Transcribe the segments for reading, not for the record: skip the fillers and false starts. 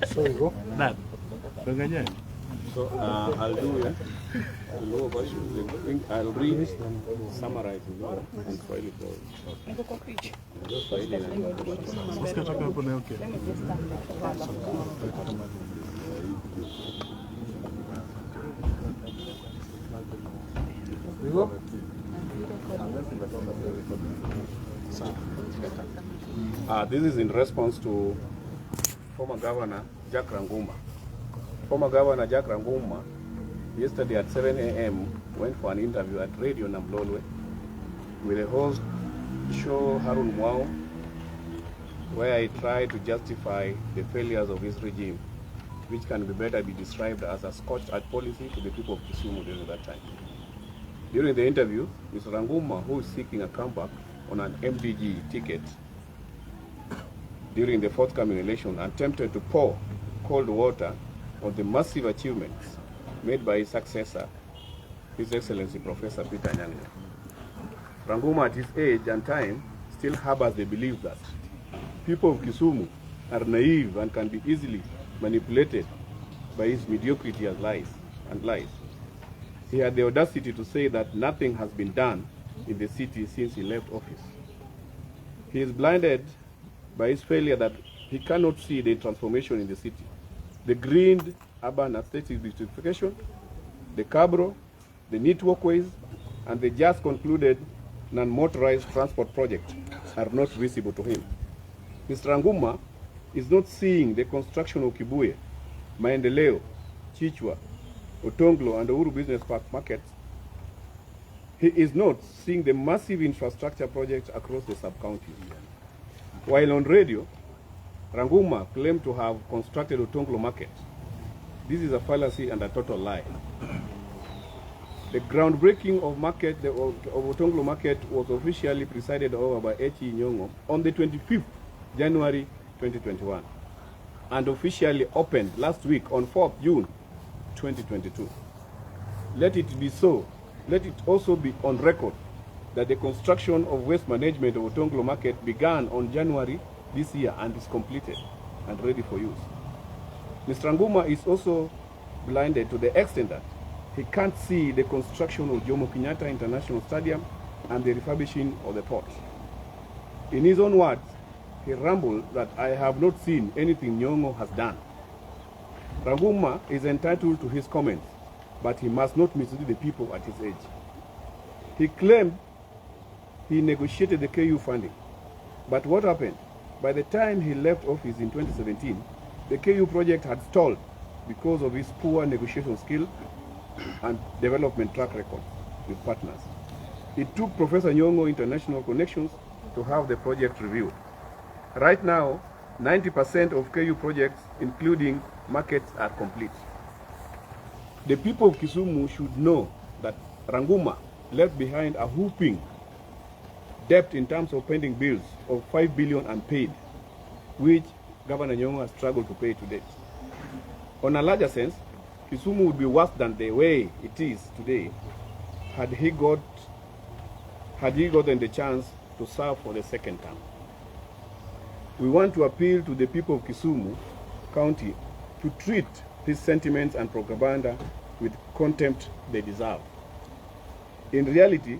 So you go. That. So I'll do it. The lower version. I'll read, summarize in lower, and file it all. Just file it and You go. This is in response to former Governor Jack Ranguma. Former Governor Jack Ranguma, yesterday at 7 a.m., went for an interview at Radio Namlolwe with the host show Harun Mwao, where he tried to justify the failures of his regime, which can be better be described as a scorched earth policy to the people of Kisumu during that time. During the interview, Mr. Ranguma, who is seeking a comeback on an MDG ticket during the forthcoming election, attempted to pour cold water on the massive achievements made by his successor, His Excellency Professor Peter Nyanga. Ranguma, at his age and time, still harbors the belief that people of Kisumu are naive and can be easily manipulated by his mediocrity and lies. He had the audacity to say that nothing has been done in the city since he left office. He is blinded by his failure that he cannot see the transformation in the city. The green urban aesthetic beautification, the cabro, the neat walkways, and the just concluded non-motorized transport project are not visible to him. Mr. Ranguma is not seeing the construction of Kibuye, Maendeleo, Chichwa, Otonglo, and Uhuru Business Park markets. He is not seeing the massive infrastructure projects across the sub-counties. While on radio, Ranguma claimed to have constructed Otonglo market. This is a fallacy and a total lie. The groundbreaking of Otonglo market was officially presided over by Echi Nyong'o on the 25th January 2021 and officially opened last week on 4th June 2022. Let it be so. Let it also be on record that the construction of waste management of Otonglo market began on January this year and is completed and ready for use. Mr. Ranguma is also blinded to the extent that he can't see the construction of Jomo Kenyatta International Stadium and the refurbishing of the port. In his own words, he rambled that I have not seen anything Nyong'o has done. Ranguma is entitled to his comments, but he must not mislead the people at his age. He claimed he negotiated the KU funding, but what happened? By the time he left office in 2017, the KU project had stalled because of his poor negotiation skill and development track record with partners. It took Professor Nyong'o international connections to have the project reviewed. Right now, 90% of KU projects, including markets, are complete. The people of Kisumu should know that Ranguma left behind a whooping debt in terms of pending bills of 5 billion unpaid, which Governor Nyong'o has struggled to pay to date. On a larger sense, Kisumu would be worse than the way it is today had he gotten the chance to serve for the second term. We want to appeal to the people of Kisumu County to treat these sentiments and propaganda with contempt they deserve. In reality,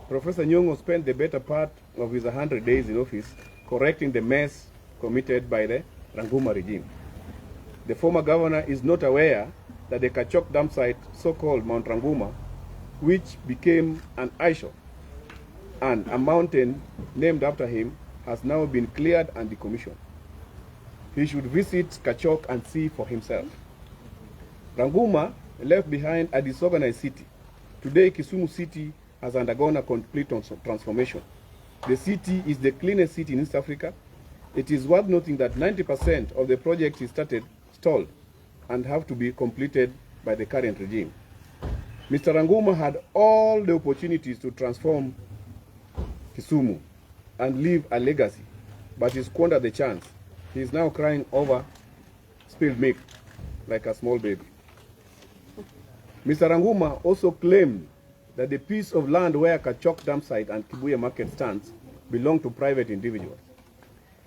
Professor Nyong'o spent the better part of his 100 days in office correcting the mess committed by the Ranguma regime. The former governor is not aware that the Kachok dam site, so-called Mount Ranguma, which became an eyesore and a mountain named after him, has now been cleared and decommissioned. He should visit Kachok and see for himself. Ranguma left behind a disorganized city. Today, Kisumu city has undergone a complete transformation. The city is the cleanest city in East Africa. It is worth noting that 90% of the projects he started stalled and have to be completed by the current regime. Mr. Ranguma had all the opportunities to transform Kisumu and leave a legacy, but he squandered the chance. He is now crying over spilled milk like a small baby. Mr. Ranguma also claimed that the piece of land where Kachok dam site and Kibuye market stands belong to private individuals.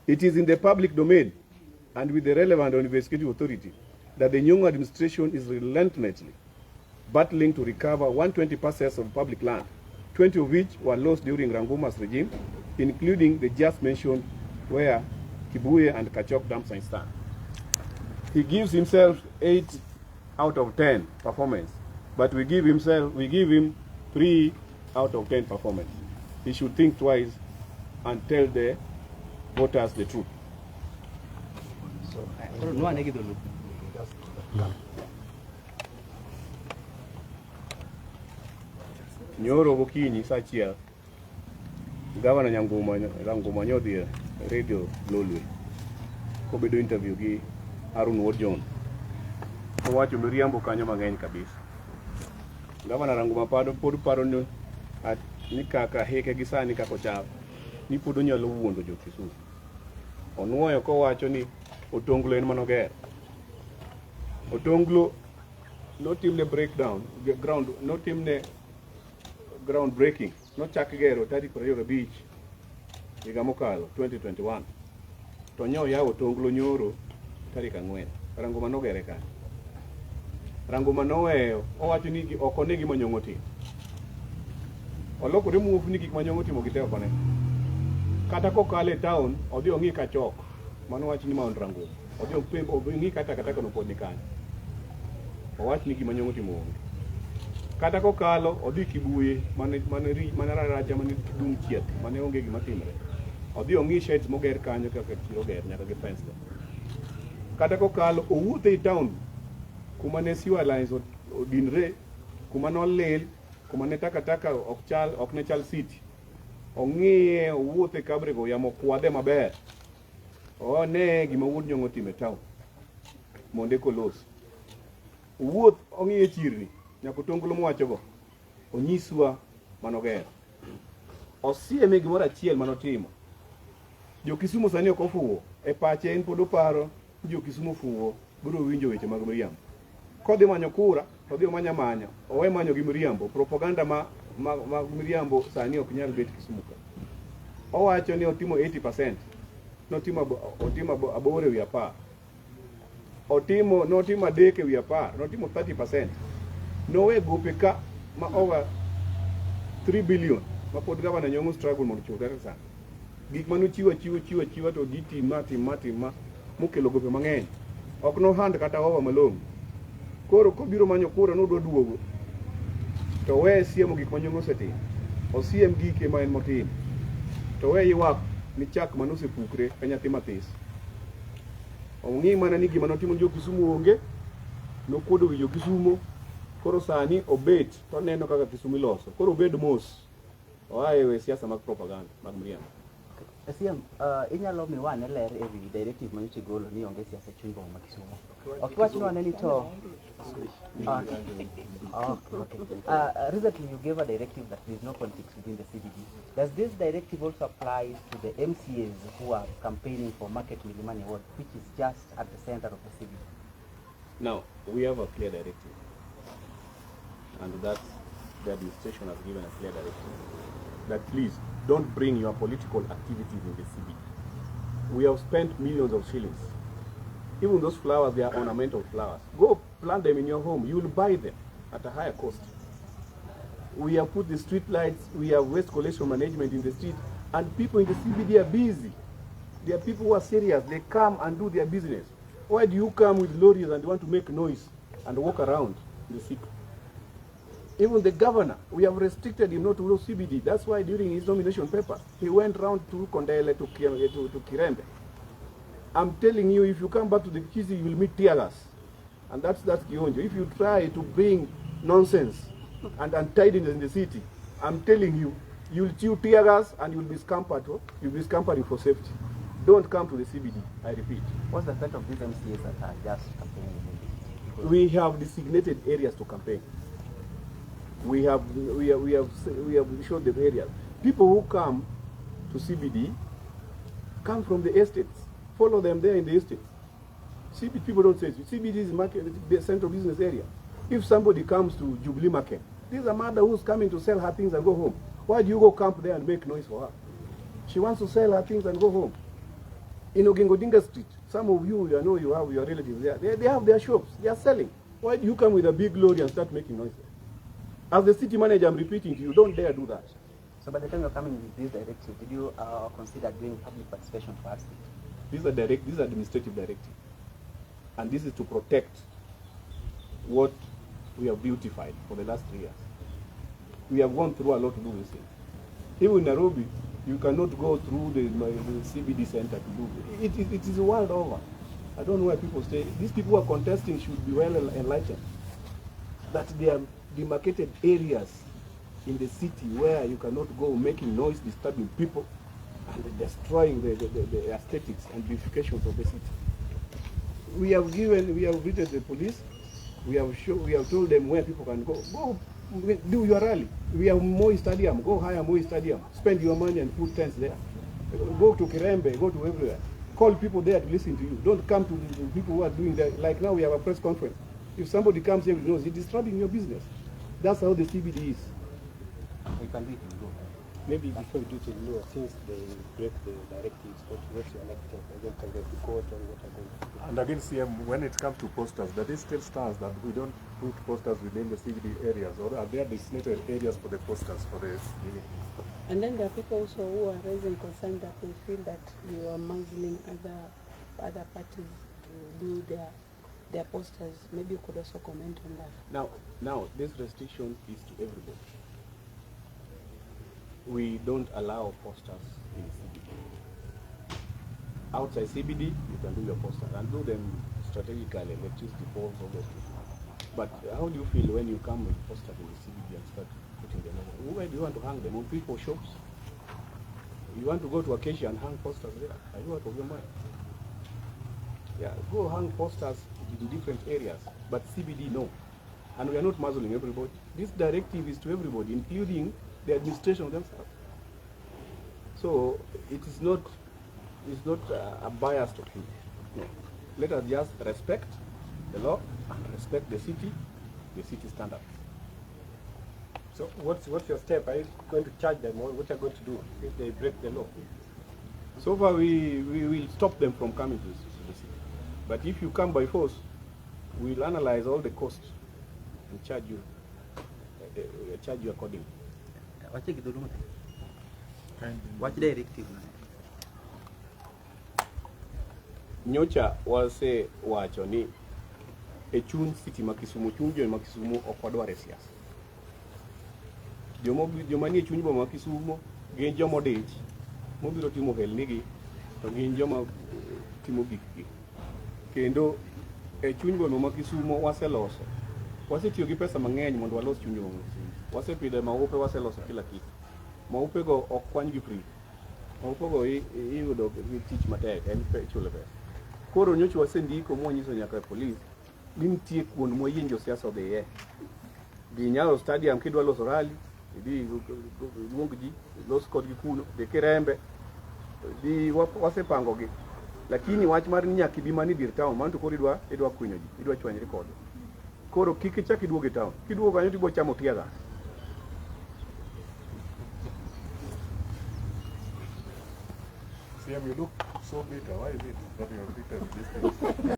It is in the public domain and with the relevant investigative authority that the Nyong'o administration is relentlessly battling to recover 120 parcels of public land, 20 of which were lost during Ranguma's regime, including the just mentioned where Kibuye and Kachok dams stand. He gives himself 8 out of 10 performance, but we give him 3 out of 10 performance. He should think twice and tell the voters the truth. Nyoro gokinyi sachia Governor Ranguma nyodhi radio Lolwe kobedo interview gi Arun Ward John. Owacho miriambo kanyo mang'eny kabisa. Governor Ranguma pod paro ni kaka heke gi sani kako ochal ni pod onyalo wuondo jo Kisumu. Onuoyo kowacho ni Otonglo en manoger. Otonglo notimne breakdown, notimne ground breaking, nochak gero tarik 25 higa mokalo 2021. To nyo yawo Otonglo nyoro tarik 4. Ranguma nogere ka. Ranguma noweyo, owacho ni ok onegi Manyong'o timo. Olokore muofu ni gik Manyong'o timo giteo kone. Kata kokalo e town, odhi ong'i Kachok, mano wacho ni Mount Ranguma. Odhi ong'i kata kono pod ni kanyo. Owach ni gik Manyong'o timo onge. Kata kokalo odhi Kibuye, mane raracha mane dum chieth, mane onge gima timre. Odhi ong'i sheds moger kanyo kaka chiro ger nyaka gi fence. Kata kokalo owuotho e town kuma ne siwa lines odinre, kuma nolil, kuma ne takataka ok ne chal city. Ong'iye owuotho e kabrego yamo kwadhe maber. Ne gima wuod Nyong'o timo e town monde kolos. Wuoth ong'iye chirni nyaka Otonglo mowachogo onyiswa manoger. Osieme gimoro achiel manotimo. Jo Kisumu sani ok ofuwo, e pache en pod oparo jo Kisumu fuwo biro winjo weche mag miriambo. Kodhi manyo kura to dhi manya owe manyo gi miriambo. Propaganda ma miriambo sani ok nyal bet Kisumu ka. Owacho ni otimo 80%, notimo 8 ewi 10. Notimo 3 ewi 10, notimo 30%. Nowe gope ka ma over 3 billion ma pod Governor Nyong'o struggle mondo chul kaka sana. Gik mano chiwo to diti mati mokelo gope mang'eny. Ok no hand kata over malong'. Koro kobiro manyo kura nodwa duogo. To we siemo gik Manyong'o osetimo. Osiem gike ma en motim. To we ywak ni chak manosepukre ka nyathi mathis. Ong'i mana ni gima notimo jo Kisumu onge, nokuodo wi jo Kisumu. Koro sani obet to neno kaka Kisumu iloso. Koro obed mos. Oaye we siasa mag propaganda mag miriambo. Asiam, inyalo mi wane ler ewi directive manyocha golo ni onge siasa chuny boma ma Kisumu. Ok wach no aneni to. Okay. Recently you gave a directive that there is no politics within the CBD. Does this directive also apply to the MCAs who are campaigning for Market Milimani Ward, which is just at the center of the CBD? Now, we have a clear directive. And that the administration has given a clear directive. That please, don't bring your political activities in the CBD. We have spent millions of shillings. Even those flowers, they are ornamental flowers. Go plant them in your home. You will buy them at a higher cost. We have put the street lights, we have waste collection management in the street, and people in the CBD are busy. There are people who are serious. They come and do their business. Why do you come with lorries and want to make noise and walk around the city? Even the governor, we have restricted him not to do CBD. That's why during his nomination paper, he went round to Kondele, to Kirembe. I'm telling you, if you come back to the Kisi, you will meet tear gas. And that's Kionjo. If you try to bring nonsense and untidiness in the city, I'm telling you, you'll chew tear gas and you'll be scampered. You'll be scampering for safety. Don't come to the CBD, I repeat. What's the effect of these MCAs that are just campaigning? We have designated areas to campaign. We have showed the areas. People who come to CBD come from the estates. Follow them there in the estates. CBD people don't say it. CBD is the central business area. If somebody comes to Jubilee Market, this is a mother who's coming to sell her things and go home. Why do you go camp there and make noise for her? She wants to sell her things and go home. In Ogingodinga Street, some of you, I know you have your relatives there. They have their shops. They are selling. Why do you come with a big lorry and start making noise? As the city manager, I'm repeating to you, don't dare do that. So by the time you're coming with this directive, did you consider doing public participation for us? This is administrative directive. And this is to protect what we have beautified for the last 3 years. We have gone through a lot to do this thing. Even in Nairobi, you cannot go through the CBD center to do it. It is the world over. I don't know why people stay. These people who are contesting should be well enlightened. That they are demarcated areas in the city where you cannot go making noise, disturbing people, and destroying the aesthetics and beautifications of the city. We have visited the police. We have told them where people can go. Go do your rally. We have Moi Stadium. Go hire Moi Stadium. Spend your money and put tents there. Go to Kirembe. Go to everywhere. Call people there to listen to you. Don't come to the people who are doing that. Like now we have a press conference. If somebody comes here with noise, it's disturbing your business. That's how the CBD is. We can do it in law. Maybe before we do it in law, since they break the directives, what's your next step? Again, can go to court or what are going to do? And again, CM, when it comes to posters, that is still stands that we don't put posters within the CBD areas, or are there designated areas for the posters for the CBD? And then there are people also who are raising concern that they feel that you are muzzling other parties to do their posters. Maybe you could also comment on that. Now, this restriction is to everybody. We don't allow posters in CBD. Outside CBD, you can do your posters and do them strategically, electricity poles, all those things. But how do you feel when you come with posters in the CBD and start putting them over? Where do you want to hang them? On people's shops? You want to go to Acacia and hang posters there? Are you out of your mind? Yeah, go hang posters in different areas, but CBD no. And we are not muzzling everybody. This directive is to everybody, including the administration themselves. So it is not a biased opinion. No. Let us just respect the law and respect the city standards. So what's your step? Are you going to charge them, or what are you going to do if they break the law? So far we will stop them from coming to the city. But if you come by force, we'll analyze all the costs and charge you accordingly. What directive? Nyocha wase wacho ni e chun city ma Kisumu, chun jo ma Kisumu okwadware siasa. Joma nie chuny boma ma Kisumu gin joma odich mobiro timo helnigi, to gin joma timo gikgi. Kendo e chuny boma ma Kisumu wasetiyo gi pesa mang'eny mondo walos chuny boma ma Kisumu. Wasepidho maupe, waseloso kila kitu. Maupe go ok kwany gi free. Maupe go iyudo gi tich matek, en chulo pesa. Koro nyocha wasendiko mwanyiso nyaka police ni nitie kuond moyienjo siasa odhiye. Dhi Nyayo Stadium kidwa loso rally, idhi luong ji, los kodgi kuno, dhi Kirembe, dhi wasepangogi. Lakini wach mar nyaka ibi mani dir town, man to koro idwa kwinyo ji, idwa chwanyri kodgi. Koro kik ichak iduogo e town. Kiduogo kanyo tibo chamo tiaga. CM, you look so bitter. Why is it that you are bitter with this thing?